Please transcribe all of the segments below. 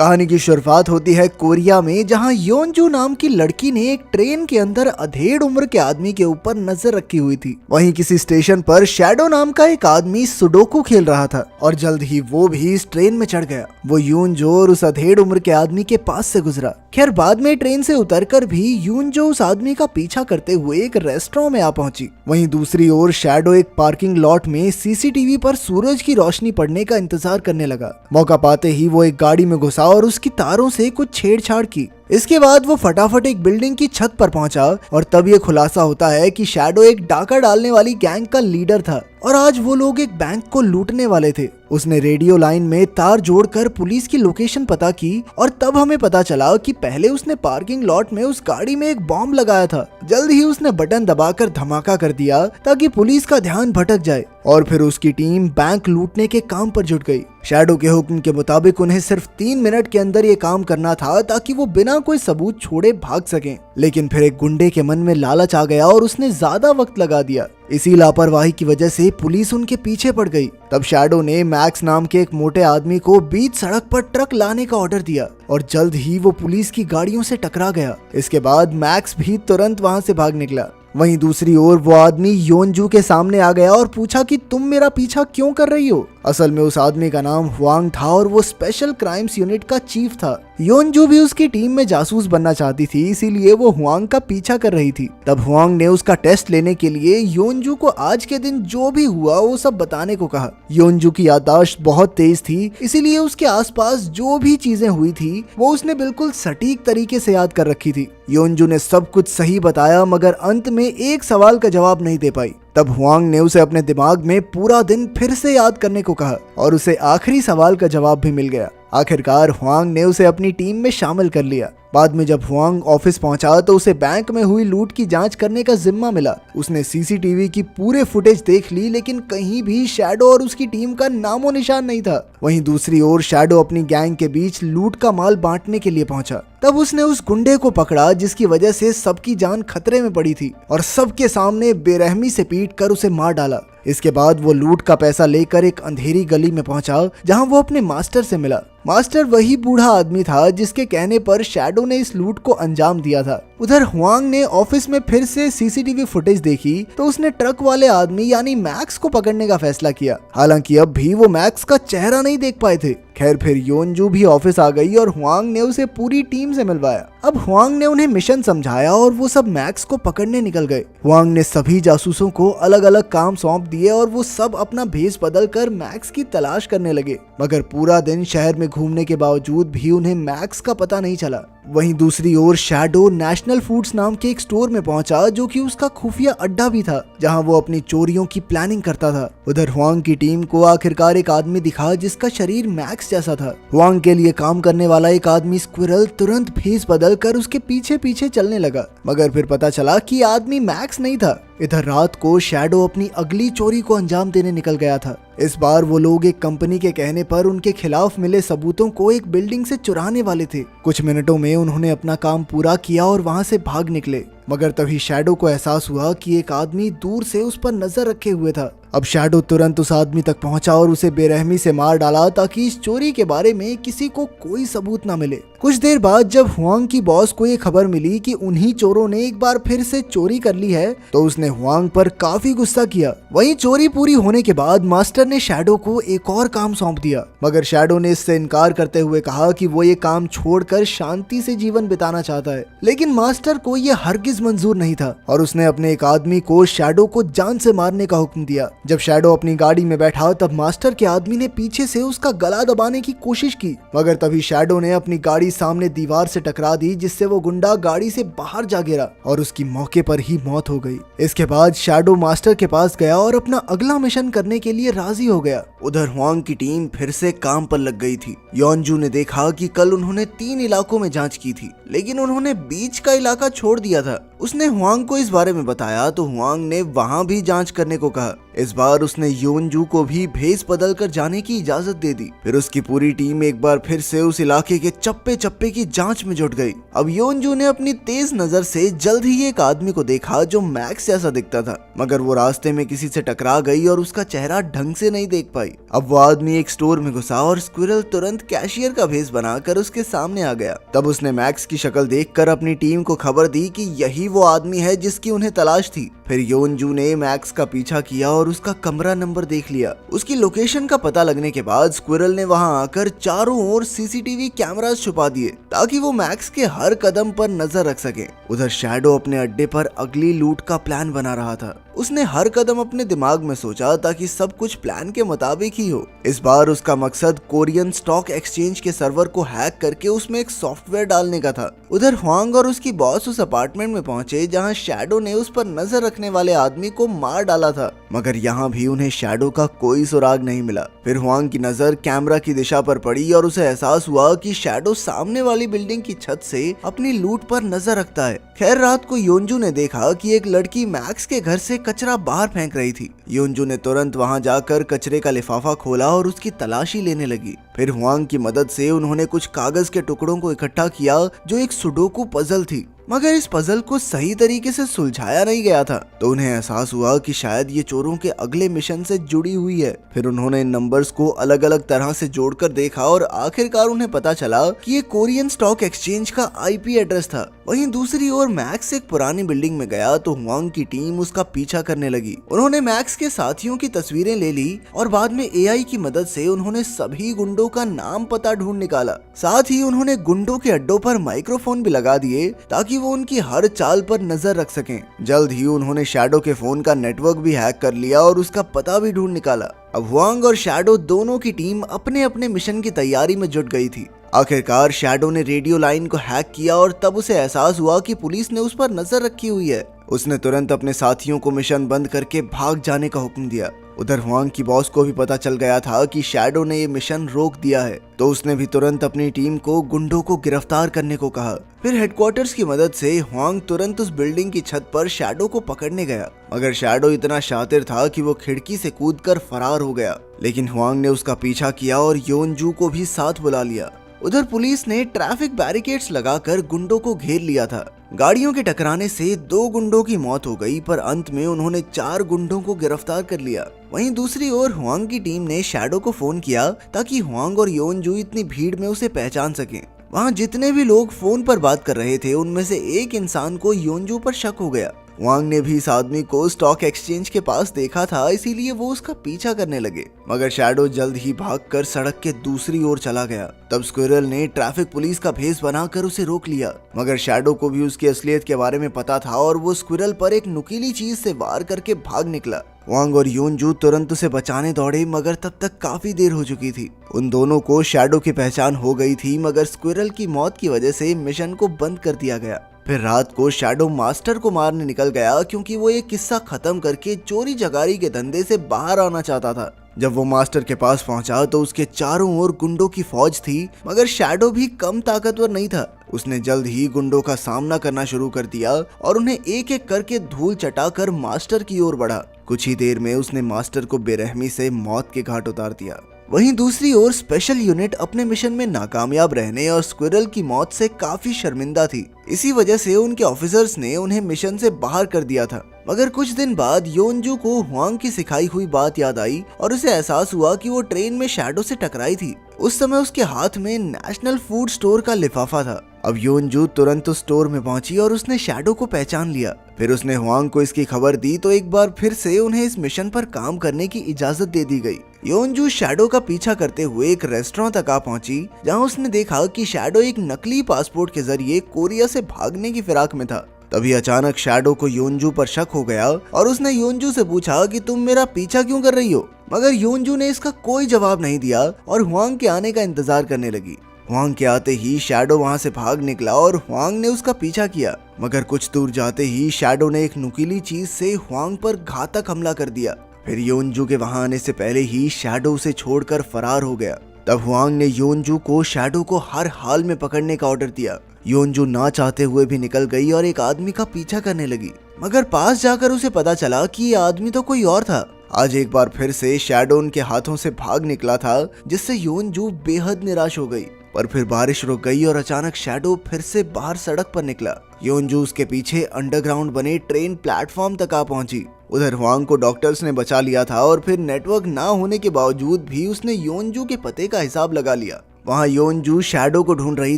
कहानी की शुरुआत होती है कोरिया में, जहां योनजू नाम की लड़की ने एक ट्रेन के अंदर अधेड़ उम्र के आदमी के ऊपर नजर रखी हुई थी। वहीं किसी स्टेशन पर शैडो नाम का एक आदमी सुडोकू खेल रहा था और जल्द ही वो भी इस ट्रेन में चढ़ गया। वो योनजो और उस अधेड़ उम्र के आदमी के पास से गुजरा। खैर बाद में ट्रेन से उतरकर भी योनजो उस आदमी का पीछा करते हुए एक रेस्टोरेंट में आ पहुंची। वहीं दूसरी ओर शैडो एक पार्किंग लॉट में सीसीटीवी पर सूरज की रोशनी पड़ने का इंतजार करने लगा। मौका पाते ही वो एक गाड़ी में घुसा और उसकी तारों से कुछ छेड़छाड़ की। इसके बाद वो फटाफट एक बिल्डिंग की छत पर पहुंचा और तब ये खुलासा होता है कि शैडो एक डाका डालने वाली गैंग का लीडर था और आज वो लोग एक बैंक को लूटने वाले थे। उसने रेडियो लाइन में तार जोड़कर पुलिस की लोकेशन पता की और तब हमें पता चला कि पहले उसने पार्किंग लॉट में उस गाड़ी में एक बॉम्ब लगाया था। जल्द ही उसने बटन दबाकर धमाका कर दिया ताकि पुलिस का ध्यान भटक जाए और फिर उसकी टीम बैंक लूटने के काम पर जुट गई। शैडो के हुक्म के मुताबिक उन्हें सिर्फ 3 मिनट के अंदर ये काम करना था ताकि वो बिना कोई सबूत छोड़े भाग सकें। लेकिन फिर एक गुंडे के मन में लालच आ गया और उसने ज्यादा वक्त लगा दिया। इसी लापरवाही की वजह से पुलिस उनके पीछे पड़ गई। तब शैडो ने मैक्स नाम के एक मोटे आदमी को बीच सड़क पर ट्रक लाने का ऑर्डर दिया और जल्द ही वो पुलिस की गाड़ियों से टकरा गया। इसके बाद मैक्स भी तुरंत वहां से भाग निकला। वहीं दूसरी ओर वो आदमी योनजू के सामने आ गया और पूछा कि तुम मेरा पीछा क्यों कर रही हो। असल में उस आदमी का नाम हुआंग था और वो स्पेशल क्राइम्स यूनिट का चीफ था। योनजू भी उसकी टीम में जासूस बनना चाहती थी, इसीलिए वो हुआंग का पीछा कर रही थी। तब हुआंग ने उसका टेस्ट लेने के लिए योनजू को आज के दिन जो भी हुआ वो सब बताने को कहा। योनजू की याददाश्त बहुत तेज थी, इसीलिए उसके आसपास जो भी चीजें हुई थी वो उसने बिल्कुल सटीक तरीके से याद कर रखी थी। योनजू ने सब कुछ सही बताया मगर अंत में एक सवाल का जवाब नहीं दे पाई। तब हुआंग ने उसे अपने दिमाग में पूरा दिन फिर से याद करने को कहा और उसे आखिरी सवाल का जवाब भी मिल गया। आखिरकार हुआंग ने उसे अपनी टीम में शामिल कर लिया। बाद में जब हुआंग ऑफिस पहुंचा तो उसे बैंक में हुई लूट की जांच करने का जिम्मा मिला। उसने सीसीटीवी की पूरे फुटेज देख ली लेकिन कहीं भी शैडो और उसकी टीम का नामो निशान नहीं था। वहीं दूसरी ओर शैडो अपनी गैंग के बीच लूट का माल बांटने के लिए पहुंचा। तब उसने उस गुंडे को पकड़ा जिसकी वजह से सबकी जान खतरे में पड़ी थी और सबके सामने बेरहमी से पीट कर उसे मार डाला। इसके बाद वो लूट का पैसा लेकर एक अंधेरी गली में पहुंचा जहां वो अपने मास्टर से मिला। मास्टर वही बूढ़ा आदमी था जिसके कहने पर शैडो ने इस लूट को अंजाम दिया था। उधर हुआंग ने ऑफिस में फिर से सीसीटीवी फुटेज देखी तो उसने ट्रक वाले आदमी यानी मैक्स को पकड़ने का फैसला किया। हालांकि अब भी वो मैक्स का चेहरा नहीं देख पाए थे। खैर फिर योनजू भी ऑफिस आ गई और हुआंग ने उसे पूरी टीम से मिलवाया। अब हुआंग ने उन्हें मिशन समझाया और वो सब मैक्स को पकड़ने निकल गए। हुआंग ने सभी जासूसों को अलग अलग काम सौंप दिए और वो सब अपना भेष बदल कर मैक्स की तलाश करने लगे। मगर पूरा दिन शहर में घूमने के बावजूद भी उन्हें मैक्स का पता नहीं चला। वहीं दूसरी ओर शैडो नेशनल फूड्स नाम के एक स्टोर में पहुंचा जो कि उसका खुफिया अड्डा भी था जहां वो अपनी चोरियों की प्लानिंग करता था। उधर हुआंग की टीम को आखिरकार एक आदमी दिखा जिसका शरीर मैक्स जैसा था। हुआंग के लिए काम करने वाला एक आदमी स्क्विरल तुरंत भेष बदल कर उसके पीछे पीछे चलने लगा मगर फिर पता चला कि आदमी मैक्स नहीं था। इधर रात को शैडो अपनी अगली चोरी को अंजाम देने निकल गया था। इस बार वो लोग एक कंपनी के कहने पर उनके खिलाफ मिले सबूतों को एक बिल्डिंग से चुराने वाले थे। कुछ मिनटों में उन्होंने अपना काम पूरा किया और वहां से भाग निकले मगर तभी शैडो को एहसास हुआ कि एक आदमी दूर से उस पर नजर रखे हुए था। अब शैडो तुरंत उस आदमी तक पहुंचा और उसे बेरहमी से मार डाला ताकि इस चोरी के बारे में किसी को कोई सबूत न मिले। कुछ देर बाद जब हुआंग की बॉस को ये खबर मिली कि उन्हीं चोरों ने एक बार फिर से चोरी कर ली है तो उसने हुआंग पर काफी गुस्सा किया। वहीं चोरी पूरी होने के बाद मास्टर ने शैडो को एक और काम सौंप दिया मगर शैडो ने इससे इनकार करते हुए कहा कि वो ये काम छोड़कर शांति से जीवन बिताना चाहता है। लेकिन मास्टर को ये हरगिज मंजूर नहीं था और उसने अपने एक आदमी को शैडो को जान से मारने का हुक्म दिया। जब शैडो अपनी गाड़ी में बैठा तब मास्टर के आदमी ने पीछे से उसका गला दबाने की कोशिश की मगर तभी शैडो ने अपनी गाड़ी सामने दीवार से टकरा दी जिससे वो गुंडा गाड़ी से बाहर जा गिरा और उसकी मौके पर ही मौत हो गई। इसके बाद शैडो मास्टर के पास गया और अपना अगला मिशन करने के लिए राजी हो गया। उधर हुआंग की टीम फिर से काम पर लग गई थी। योनजू ने देखा कि कल उन्होंने 3 इलाकों में जांच की थी लेकिन उन्होंने बीच का इलाका छोड़ दिया था। उसने हुआंग को इस बारे में बताया तो हुआंग ने वहां भी जांच करने को कहा। इस बार उसने योनजू को भी भेस बदल कर जाने की इजाजत दे दी। फिर उसकी पूरी टीम एक बार फिर से उस इलाके के चप्पे चप्पे की जांच में जुट गई। अब योनजू ने अपनी तेज नजर से जल्द ही एक आदमी को देखा जो मैक्स जैसा दिखता था, मगर वो रास्ते में किसी से टकरा गई और उसका चेहरा ढंग से नहीं देख पाई। अब वो आदमी एक स्टोर में घुसा और स्क्विरल तुरंत कैशियर का भेस बनाकर उसके सामने आ गया। तब उसने मैक्स की शक्ल देखकर अपनी टीम को खबर दी कि यही वो आदमी है जिसकी उन्हें तलाश थी। फिर योनजू ने मैक्स का पीछा किया और उसका कमरा नंबर देख लिया। उसकी लोकेशन का पता लगने के बाद स्क्विरल ने वहां आकर चारों ओर सीसीटीवी कैमरास छुपा दिए ताकि वो मैक्स के हर कदम पर नजर रख सके। उधर शैडो अपने अड्डे पर अगली लूट का प्लान बना रहा था। उसने हर कदम अपने दिमाग में सोचा ताकि सब कुछ प्लान के मुताबिक ही हो। इस बार उसका मकसद कोरियन स्टॉक एक्सचेंज के सर्वर को हैक करके उसमें एक सॉफ्टवेयर डालने का था। उधर ह्वांग और उसकी बॉस उस अपार्टमेंट में पहुंचे जहां शैडो ने उस पर नजर रखने वाले आदमी को मार डाला था, मगर यहाँ भी उन्हें शैडो का कोई सुराग नहीं मिला। फिर ह्वांग की नजर कैमरा की दिशा पर पड़ी और उसे एहसास हुआ कि शैडो सामने वाली बिल्डिंग की छत से अपनी लूट पर नजर रखता है। खैर, रात को योनजू ने देखा कि एक लड़की मैक्स के घर से कचरा बाहर फेंक रही थी। योनजू ने तुरंत वहां जाकर कचरे का लिफाफा खोला और उसकी तलाशी लेने लगी। फिर ह्वांग की मदद से उन्होंने कुछ कागज के टुकड़ों को इकट्ठा किया जो एक सुडोकू पजल थी, मगर इस पजल को सही तरीके से सुलझाया नहीं गया था। तो उन्हें एहसास हुआ कि शायद ये चोरों के अगले मिशन से जुड़ी हुई है। फिर उन्होंने इन नंबर्स को अलग अलग तरह से जोड़कर देखा और आखिरकार उन्हें पता चला कि ये कोरियन स्टॉक एक्सचेंज का आईपी एड्रेस था। वहीं दूसरी ओर मैक्स एक पुरानी बिल्डिंग में गया तो ह्वांग की टीम उसका पीछा करने लगी। उन्होंने मैक्स के साथियों की तस्वीरें ले ली और बाद में एआई की मदद से उन्होंने सभी गुंडों का नाम पता ढूंढ निकाला। साथ ही उन्होंने गुंडों के अड्डों पर माइक्रोफोन भी लगा दिए ताकि वो उनकी हर चाल पर नजर रख सकें। जल्द ही उन्होंने शैडो के फोन का नेटवर्क भी हैक कर लिया और उसका पता भी ढूंढ निकाला। अब ह्वांग और शैडो दोनों की टीम अपने अपने मिशन की तैयारी में जुट गई थी। आखिरकार शैडो ने रेडियो लाइन को हैक किया और तब उसे एहसास हुआ कि पुलिस ने उस पर नजर रखी हुई है। उसने तुरंत अपने साथियों को मिशन बंद करके भाग जाने का हुक्म दिया। उधर ह्वांग की बॉस को भी पता चल गया था कि शैडो ने ये मिशन रोक दिया है, तो उसने भी तुरंत अपनी टीम को गुंडों को गिरफ्तार करने को कहा। फिर हेडक्वार्टर्स की मदद से ह्वांग तुरंत उस बिल्डिंग की छत पर शैडो को पकड़ने गया, मगर शैडो इतना शातिर था कि वो खिड़की से कूदकर फरार हो गया। लेकिन ह्वांग ने उसका पीछा किया और योनजू को भी साथ बुला लिया। उधर पुलिस ने ट्रैफिक बैरिकेड्स लगाकर गुंडों को घेर लिया था। गाड़ियों के टकराने से 2 गुंडों की मौत हो गई, पर अंत में उन्होंने 4 गुंडों को गिरफ्तार कर लिया। वहीं दूसरी ओर ह्वांग की टीम ने शैडो को फोन किया ताकि ह्वांग और योनजू इतनी भीड़ में उसे पहचान सकें। वहां जितने भी लोग फोन पर बात कर रहे थे उनमें से एक इंसान को योनजू पर शक हो गया। ह्वांग ने भी इस आदमी को स्टॉक एक्सचेंज के पास देखा था, इसीलिए वो उसका पीछा करने लगे, मगर शैडो जल्द ही भागकर सड़क के दूसरी ओर चला गया। तब स्क्विरल ने ट्रैफिक पुलिस का भेष बनाकर उसे रोक लिया, मगर शैडो को भी उसकी असलियत के बारे में पता था और वो स्क्विरल पर एक नुकीली चीज से वार करके भाग निकला। ह्वांग और योनजू तुरंत उसे बचाने दौड़े, मगर तब तक काफी देर हो चुकी थी। उन दोनों को शैडो की पहचान हो गई थी, मगर स्क्विरल की मौत की वजह से मिशन को बंद कर दिया गया। फिर रात को शैडो मास्टर को मारने निकल गया क्योंकि वो एक किस्सा खत्म करके चोरी चकारी के धंधे से बाहर आना चाहता था। जब वो मास्टर के पास पहुंचा तो उसके चारों ओर गुंडों की फौज थी, मगर शैडो भी कम ताकतवर नहीं था। उसने जल्द ही गुंडों का सामना करना शुरू कर दिया और उन्हें एक एक करके धूल चटाकर मास्टर की ओर बढ़ा। कुछ ही देर में उसने मास्टर को बेरहमी से मौत के घाट उतार दिया। वहीं दूसरी ओर स्पेशल यूनिट अपने मिशन में नाकामयाब रहने और स्क्विरल की मौत से काफी शर्मिंदा थी। इसी वजह से उनके ऑफिसर्स ने उन्हें मिशन से बाहर कर दिया था। मगर कुछ दिन बाद योनजू को ह्वांग की सिखाई हुई बात याद आई और उसे एहसास हुआ कि वो ट्रेन में शैडो से टकराई थी। उस समय उसके हाथ में नेशनल फूड स्टोर का लिफाफा था। अब योनजू तुरंत उस स्टोर में पहुंची और उसने शैडो को पहचान लिया। फिर उसने ह्वांग को इसकी खबर दी तो एक बार फिर से उन्हें इस मिशन पर काम करने की इजाजत दे दी गई। योनजू शैडो का पीछा करते हुए एक रेस्टोरेंट तक आ पहुंची, जहां उसने देखा कि शैडो एक नकली पासपोर्ट के जरिए कोरिया से भागने की फिराक में था। तभी अचानक शैडो को योनजू पर शक हो गया और उसने योनजू से पूछा कि तुम मेरा पीछा क्यों कर रही हो, मगर योनजू ने इसका कोई जवाब नहीं दिया और ह्वांग के आने का इंतजार करने लगी। ह्वांग के आते ही शैडो वहां से भाग निकला और ह्वांग ने उसका पीछा किया, मगर कुछ दूर जाते ही शैडो ने एक नुकीली चीज से ह्वांग पर घातक हमला कर दिया। फिर योनजू के वहां आने से पहले ही शैडो उसे छोड़कर फरार हो गया। तब ह्वांग ने योनजू को शैडो को हर हाल में पकड़ने का ऑर्डर दिया। योनजू ना चाहते हुए भी निकल गई और एक आदमी का पीछा करने लगी, मगर पास जाकर उसे पता चला कि ये आदमी तो कोई और था। आज एक बार फिर से शैडो उनके हाथों से भाग निकला था, जिससे योनजू बेहद निराश हो गई। पर फिर बारिश रुक गई और अचानक शैडो फिर से बाहर सड़क पर निकला। योनजू उसके पीछे अंडरग्राउंड बने ट्रेन प्लेटफॉर्म तक आ पहुंची। उधर हुआंग को डॉक्टर्स ने बचा लिया था और फिर नेटवर्क ना होने के बावजूद भी उसने योनजू के पते का हिसाब लगा लिया। वहाँ योनजू शैडो को ढूंढ रही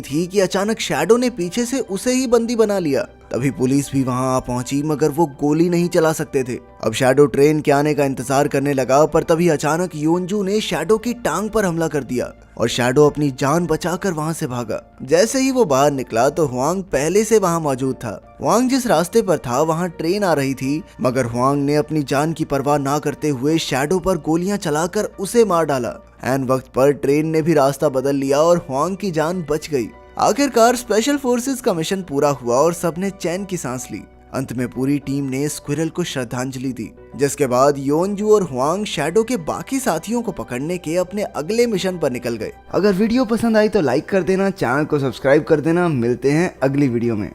थी कि अचानक शैडो ने पीछे से उसे ही बंदी बना लिया। तभी पुलिस भी वहाँ आ पहुंची, मगर वो गोली नहीं चला सकते थे। अब शैडो ट्रेन के आने का इंतजार करने लगा, पर तभी अचानक योनजू ने शैडो की टांग पर हमला कर दिया और शैडो अपनी जान बचाकर वहाँ से भागा। जैसे ही वो बाहर निकला तो हुआंग पहले से वहाँ मौजूद था। हुआंग जिस रास्ते पर था वहाँ ट्रेन आ रही थी, मगर हुआंग ने अपनी जान की परवाह ना करते हुए शैडो पर गोलियां चलाकर उसे मार डाला। ऐन वक्त पर ट्रेन ने भी रास्ता बदल लिया और हुआंग की जान बच गई। आखिरकार स्पेशल फोर्सेस का मिशन पूरा हुआ और सबने चैन की सांस ली। अंत में पूरी टीम ने स्क्विरल को श्रद्धांजलि दी, जिसके बाद योनजू और हुआंग शैडो के बाकी साथियों को पकड़ने के अपने अगले मिशन पर निकल गए। अगर वीडियो पसंद आई तो लाइक कर देना, चैनल को सब्सक्राइब कर देना। मिलते हैं अगली वीडियो में।